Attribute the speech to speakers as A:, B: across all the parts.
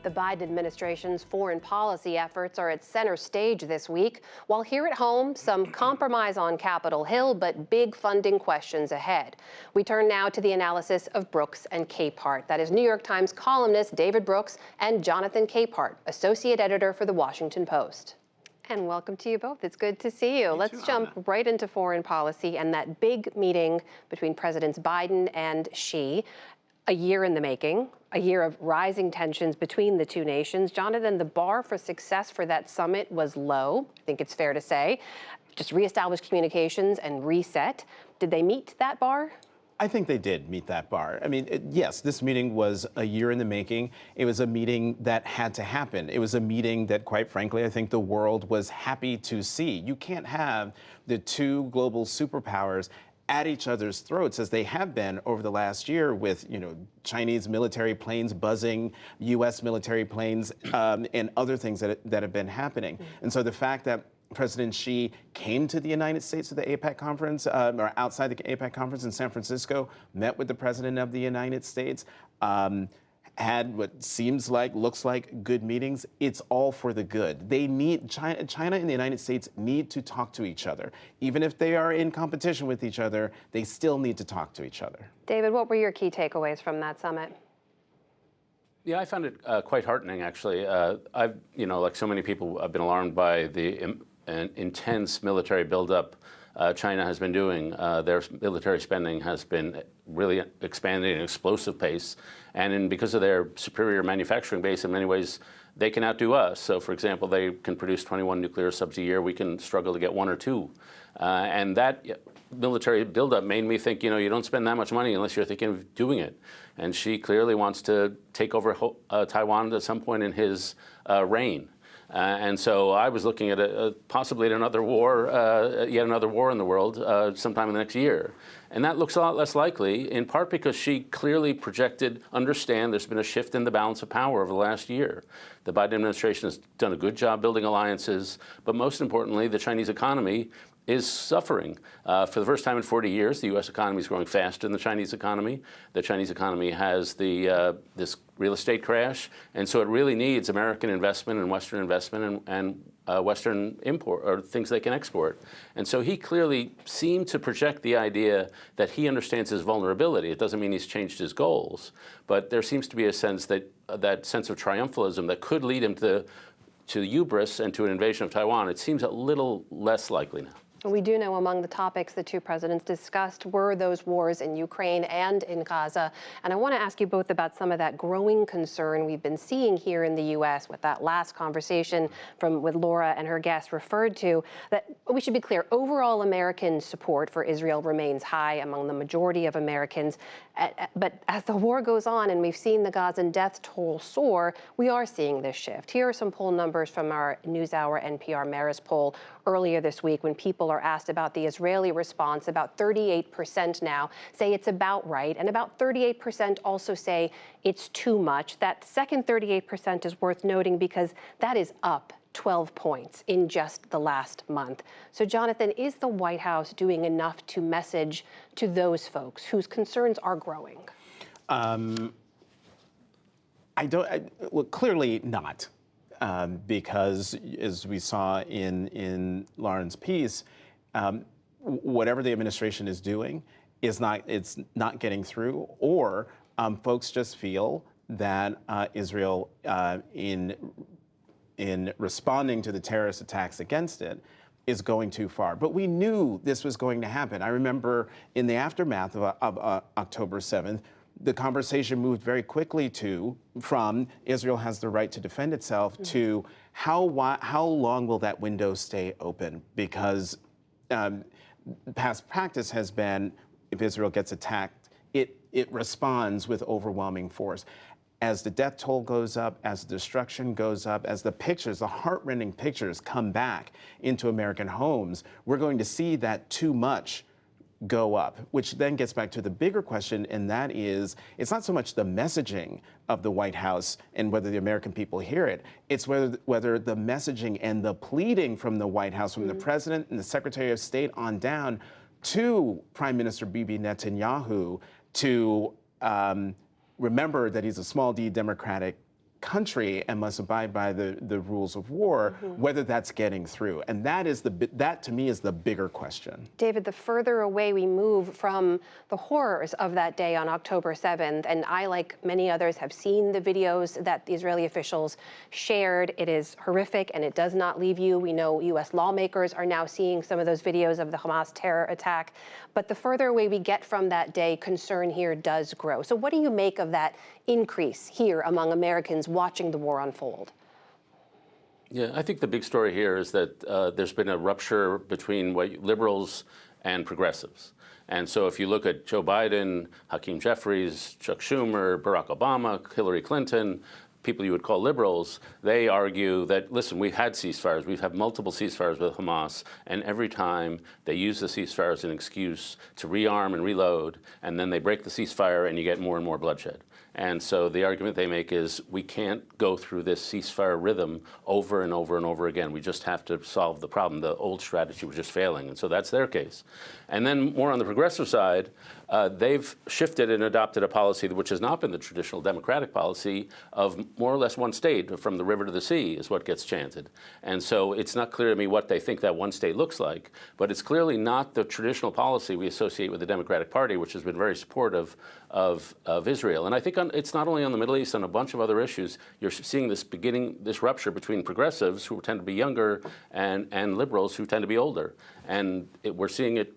A: The Biden administration's foreign policy efforts are at center stage this week, while here at home, some compromise on Capitol Hill, but big funding questions ahead. We turn now to the analysis of Brooks and Capehart. That is New York Times columnist David Brooks and Jonathan Capehart, associate editor for The Washington Post. And welcome to you both. It's good to see you. Let's jump right into foreign policy and that big meeting between Presidents Biden and Xi. A year in the making, a year of rising tensions between the two nations. Jonathan, the bar for success for that summit was low, I think it's fair to say. Just reestablish communications and reset. Did they meet that bar?
B: I think they did meet that bar. I mean, yes, this meeting was a year in the making. It was a meeting that had to happen. It was a meeting that, quite frankly, I think the world was happy to see. You can't have the two global superpowers at each other's throats as they have been over the last year with, Chinese military planes buzzing, U.S. military planes, and other things that have been happening. And so the fact that President Xi came to the United States at the APEC conference, or outside the APEC conference in San Francisco, met with the President of the United States, had what looks like good meetings. It's all for the good. They need, China and the United States need to talk to each other. Even if they are in competition with each other, they still need to talk to each other.
A: David, what were your key takeaways from that summit?
C: Yeah, I found it quite heartening, actually. I've, like so many people, I've been alarmed by the intense military buildup China has been doing. Their military spending has been really expanding at an explosive pace. And because of their superior manufacturing base, in many ways, they can outdo us. So, for example, they can produce 21 nuclear subs a year. We can struggle to get one or two. And that military buildup made me think, you don't spend that much money unless you're thinking of doing it. And Xi clearly wants to take over Taiwan at some point in his reign. And so I was looking at possibly another war, yet another war in the world sometime in the next year. And that looks a lot less likely, in part because Xi clearly understand there's been a shift in the balance of power over the last year. The Biden administration has done a good job building alliances, but most importantly, the Chinese economy is suffering. For the first time in 40 years, the U.S. economy is growing faster than the Chinese economy. The Chinese economy has this real estate crash, and so it really needs American investment and Western investment and Western import, or things they can export. And so he clearly seemed to project the idea that he understands his vulnerability. It doesn't mean he's changed his goals, but there seems to be a sense that sense of triumphalism that could lead him to hubris and to an invasion of Taiwan. It seems a little less likely now.
A: We do know among the topics the two presidents discussed were those wars in Ukraine and in Gaza. And I want to ask you both about some of that growing concern we've been seeing here in the U.S. with that last conversation with Laura and her guest referred to, that we should be clear, overall American support for Israel remains high among the majority of Americans. But as the war goes on and we've seen the Gazan death toll soar, we are seeing this shift. Here are some poll numbers from our NewsHour NPR Marist poll earlier this week when people are asked about the Israeli response. About 38% now say it's about right, and about 38% also say it's too much. That second 38% is worth noting because that is up 12 points in just the last month. So, Jonathan, is the White House doing enough to message to those folks whose concerns are growing?
B: Well, clearly not. Because, as we saw in Lauren's piece, whatever the administration is doing it's not getting through, or folks just feel that Israel, in responding to the terrorist attacks against it, is going too far. But we knew this was going to happen. I remember in the aftermath of October 7th, the conversation moved very quickly from Israel has the right to defend itself to how long will that window stay open? Because past practice has been if Israel gets attacked, it responds with overwhelming force. As the death toll goes up, as the destruction goes up, as the heart-rending pictures come back into American homes, we're going to see that too much go up, which then gets back to the bigger question, and that is, it's not so much the messaging of the White House and whether the American people hear it, it's whether the messaging and the pleading from the White House, from the President and the Secretary of State on down to Prime Minister Bibi Netanyahu to remember that he's a small d Democratic country and must abide by the rules of war, whether that's getting through. And that to me is the bigger question.
A: David, the further away we move from the horrors of that day on October 7th, and I, like many others, have seen the videos that the Israeli officials shared. It is horrific, and it does not leave you. We know U.S. lawmakers are now seeing some of those videos of the Hamas terror attack. But the further away we get from that day, concern here does grow. So what do you make of that increase here among Americans watching the war unfold?
C: Yeah, I think the big story here is that there's been a rupture between liberals and progressives. And so if you look at Joe Biden, Hakeem Jeffries, Chuck Schumer, Barack Obama, Hillary Clinton, people you would call liberals, they argue that, listen, we've had ceasefires. We've had multiple ceasefires with Hamas, and every time they use the ceasefire as an excuse to rearm and reload, and then they break the ceasefire and you get more and more bloodshed. And so the argument they make is we can't go through this ceasefire rhythm over and over and over again. We just have to solve the problem. The old strategy was just failing. And so that's their case. And then more on the progressive side, they've shifted and adopted a policy which has not been the traditional Democratic policy of more or less one state, from the river to the sea is what gets chanted. And so it's not clear to me what they think that one state looks like, but it's clearly not the traditional policy we associate with the Democratic Party, which has been very supportive of Israel. And I think it's not only on the Middle East, on a bunch of other issues, you're seeing this rupture between progressives, who tend to be younger, and liberals, who tend to be older. And we're seeing it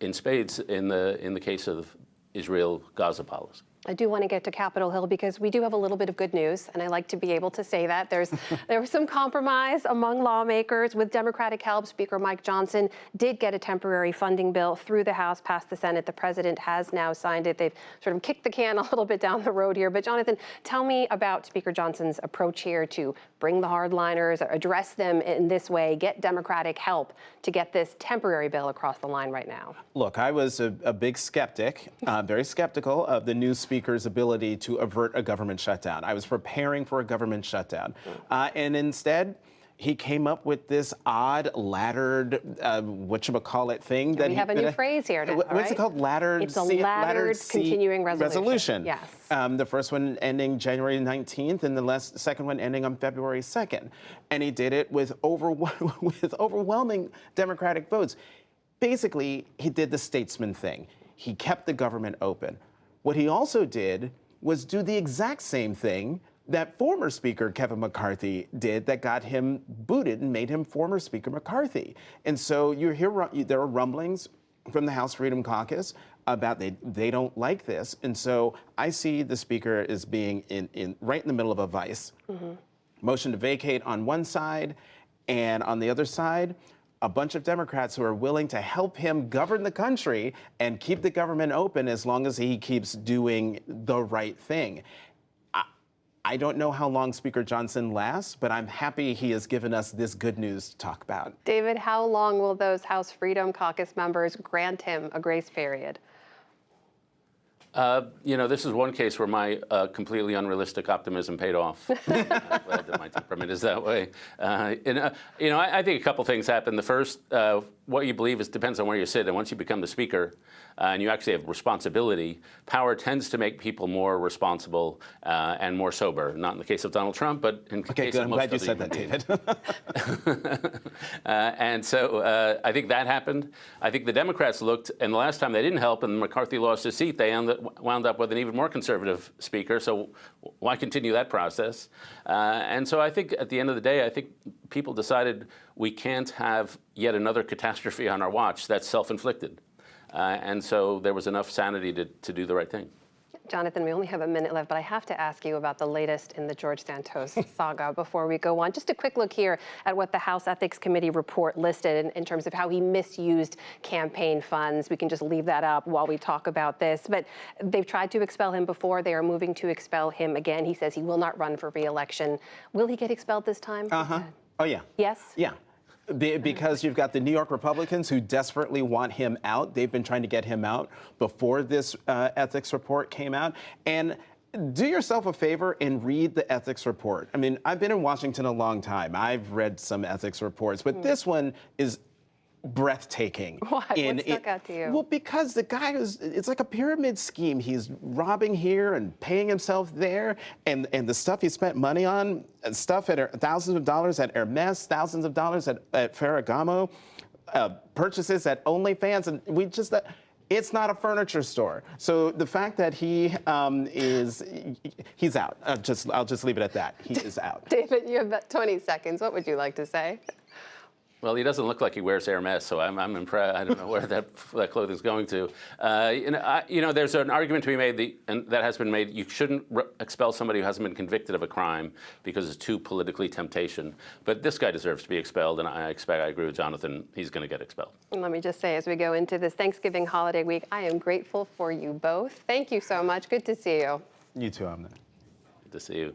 C: in spades in the case of Israel-Gaza policy.
A: I do want to get to Capitol Hill because we do have a little bit of good news, and I like to be able to say that. There was some compromise among lawmakers. With Democratic help, Speaker Mike Johnson did get a temporary funding bill through the House, past the Senate. The president has now signed it. They've sort of kicked the can a little bit down the road here. But Jonathan, tell me about Speaker Johnson's approach here to bring the hardliners, address them in this way, get Democratic help to get this temporary bill across the line right now.
B: Look, I was a big skeptic, very skeptical of the new Speaker's ability to avert a government shutdown. I was preparing for a government shutdown. And instead, he came up with this odd laddered, whatchamacallit thing.
A: And we have a new phrase here.
B: What's it called? Laddered.
A: It's a laddered continuing resolution.
B: Yes.
A: The
B: The first one ending January 19th, and the second one ending on February 2nd. And he did it with overwhelming Democratic votes. Basically, he did the statesman thing. He kept the government open. What he also did was do the exact same thing that former Speaker Kevin McCarthy did that got him booted and made him former Speaker McCarthy. And so you hear there are rumblings from the House Freedom Caucus about they don't like this. And so I see the Speaker as being right in the middle of a vice. Motion to vacate on one side, and on the other side, a bunch of Democrats who are willing to help him govern the country and keep the government open as long as he keeps doing the right thing. I don't know how long Speaker Johnson lasts, but I'm happy he has given us this good news to talk about.
A: David, how long will those House Freedom Caucus members grant him a grace period?
C: This is one case where my completely unrealistic optimism paid off. I'm glad that my temperament is that way. I think a couple things happen. The first, what you believe depends on where you sit. And once you become the Speaker and you actually have responsibility, power tends to make people more responsible and more sober. Not in the case of Donald Trump, but in the case of most
B: I'm glad you said that, David.
C: And so I think that happened. I think the Democrats looked, and the last time they didn't help and McCarthy lost his seat, they wound up with an even more conservative Speaker. So why continue that process? And so I think at the end of the day, I think people decided we can't have yet another catastrophe on our watch that's self-inflicted. And so there was enough sanity to do the right thing.
A: Jonathan, we only have a minute left, but I have to ask you about the latest in the George Santos saga before we go on. Just a quick look here at what the House Ethics Committee report listed in terms of how he misused campaign funds. We can just leave that up while we talk about this. But they've tried to expel him before. They are moving to expel him again. He says he will not run for re-election. Will he get expelled this time?
B: Oh, yeah.
A: Yes?
B: Yeah. Because you've got the New York Republicans who desperately want him out. They've been trying to get him out before this ethics report came out. And do yourself a favor and read the ethics report. I mean, I've been in Washington a long time. I've read some ethics reports, but this one is breathtaking.
A: Why? What stuck out to you?
B: Well, because the guy it's like a pyramid scheme. He's robbing here and paying himself there, and the stuff he spent money on, stuff at thousands of dollars at Hermes, thousands of dollars at Ferragamo, purchases at OnlyFans, and we just. It's not a furniture store. So the fact that he's out. I'll just leave it at that. He is out.
A: David, you have about 20 seconds. What would you like to say?
C: Well, he doesn't look like he wears Hermes, so I'm impressed. I don't know where that clothing's going to. There's an argument to be made, and that has been made. You shouldn't expel somebody who hasn't been convicted of a crime because it's too politically temptation. But this guy deserves to be expelled, and I agree with Jonathan. He's going to get expelled.
A: And let me just say, as we go into this Thanksgiving holiday week, I am grateful for you both. Thank you so much. Good to see you.
B: You too, Amna.
C: Good to see you.